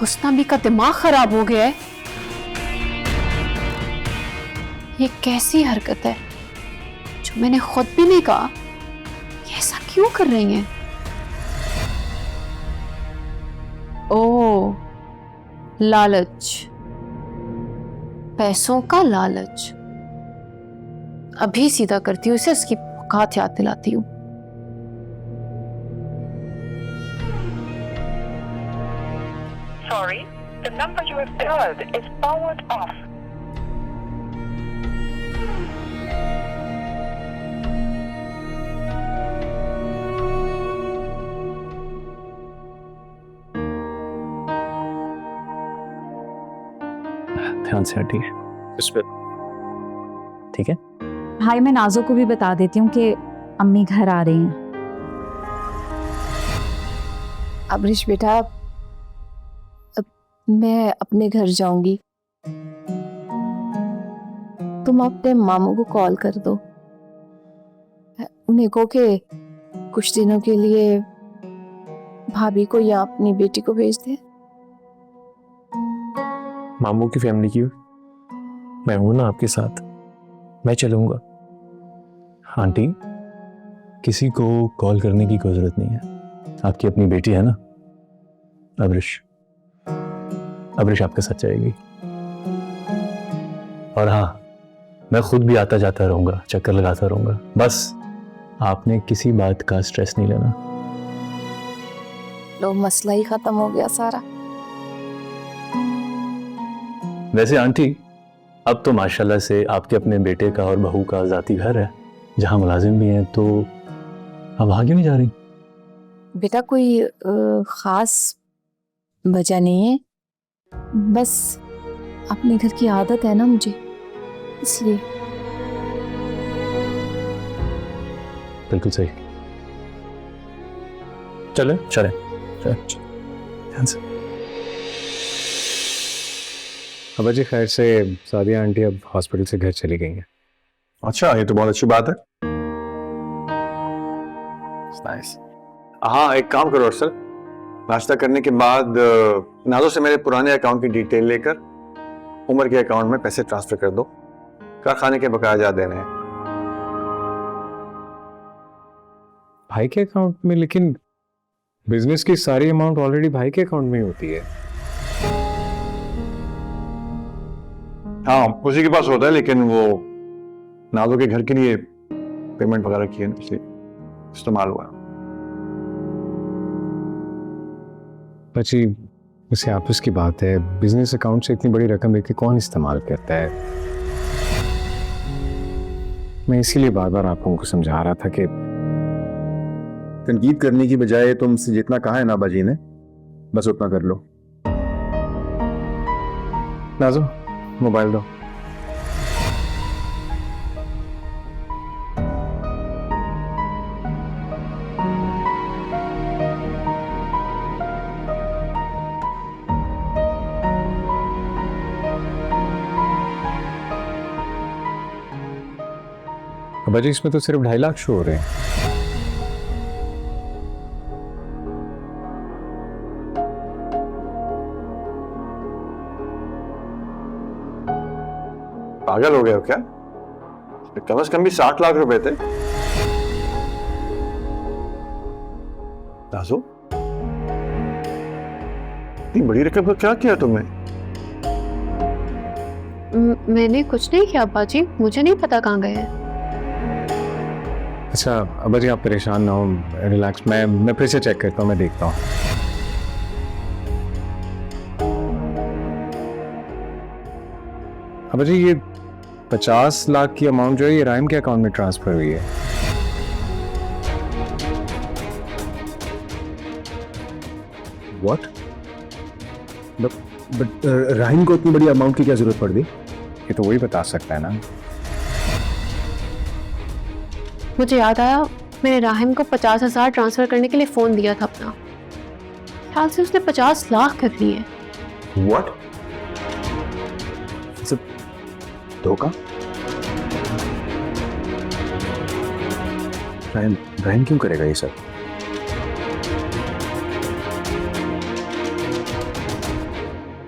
हुस्ना भी का दिमाग खराब हो गया है। ये कैसी हरकत है जो मैंने खुद भी नहीं कहा। ये ऐसा क्यों कर रही हैं? ओ, लालच, पैसों का लालच। अभी सीधा करती हूँ इसे, इसकी औकात याद दिलाती हूँ। Sorry, the number you have dialed is powered off. ध्यान से हटिए इस पे, ठीक है? भाई मैं नाजो को भी बता देती हूँ कि अम्मी घर आ रही हैं। अबरिश बेटा, अब मैं अपने घर जाऊंगी। तुम अपने मामू को कॉल कर दो, उन्हें कहो कि कुछ दिनों के लिए भाभी को या अपनी बेटी को भेज दे। मामू की फैमिली की मैं हूं ना आपके साथ, मैं चलूंगा। आंटी, किसी को कॉल करने की कोई जरूरत नहीं है, आपकी अपनी बेटी है ना अबरिश। अबरिश आपके साथ जाएगी। और हाँ, मैं खुद भी आता जाता रहूंगा, चक्कर लगाता रहूंगा। बस आपने किसी बात का स्ट्रेस नहीं लेना। लो, मसला ही खत्म हो गया सारा। वैसे आंटी, अब तो माशाल्लाह से आपके अपने बेटे का और बहू का जाती घर है, जहां मुलाजिम भी हैं, तो अब वहां क्यों नहीं जा रही? बेटा कोई खास वजह नहीं है, बस अपने घर की आदत है ना मुझे, इसलिए। बिल्कुल सही। चले चले ध्यान से। अबा जी, खैर से सादिया आंटी अब हॉस्पिटल से घर चली गई हैं। अच्छा, ये तो बहुत अच्छी बात है। नाइस। हाँ, एक काम करो अरसल, नाश्ता करने के बाद नाजो से मेरे पुराने अकाउंट की डिटेल लेकर उमर के अकाउंट में पैसे ट्रांसफर कर दो। कारखाने के बकाया जा देने हैं। भाई के अकाउंट में? लेकिन बिजनेस की सारी अमाउंट ऑलरेडी भाई के अकाउंट में ही होती है। हाँ, उसी के पास होता है, लेकिन वो नाजो के घर के लिए पेमेंट वगैरह की है, इसलिए इस्तेमाल हुआ। बची वैसे आपस की बात है, बिजनेस अकाउंट से इतनी बड़ी रकम लेके कौन इस्तेमाल करता है? मैं इसीलिए बार बार आप लोगों को समझा रहा था कि तनकीद करने की बजाय तुमसे जितना कहा है ना बाजी ने, बस उतना कर लो। नाजो, मोबाइल दो। अबा जी, इसमें तो सिर्फ 2.5 लाख शो हो रहे हैं। पागल हो गए हो क्या? कम से कम भी 60 लाख रुपए थे। नाज़ो, इतनी बड़ी रकम का क्या किया तुमने? मैंने कुछ नहीं किया अब्बा जी, मुझे नहीं पता कहाँ गए हैं। अच्छा अबा जी, आप परेशान ना हो, रिलैक्स। मैं फिर से चेक करता हूँ, मैं देखता हूँ। अबा जी, ये 50 लाख की अमाउंट जो है ये राइम के अकाउंट में ट्रांसफर हुई है। व्हाट? बट राहिम को इतनी बड़ी अमाउंट की क्या जरूरत पड़ गई? ये तो वही बता सकता है ना। मुझे याद आया, मैंने राहिम को 50,000 ट्रांसफर करने के लिए फोन दिया था अपना। ख्याल से उसने 50 लाख कर लिए। व्हाट? धोखा? राहिम क्यों करेगा ये सब?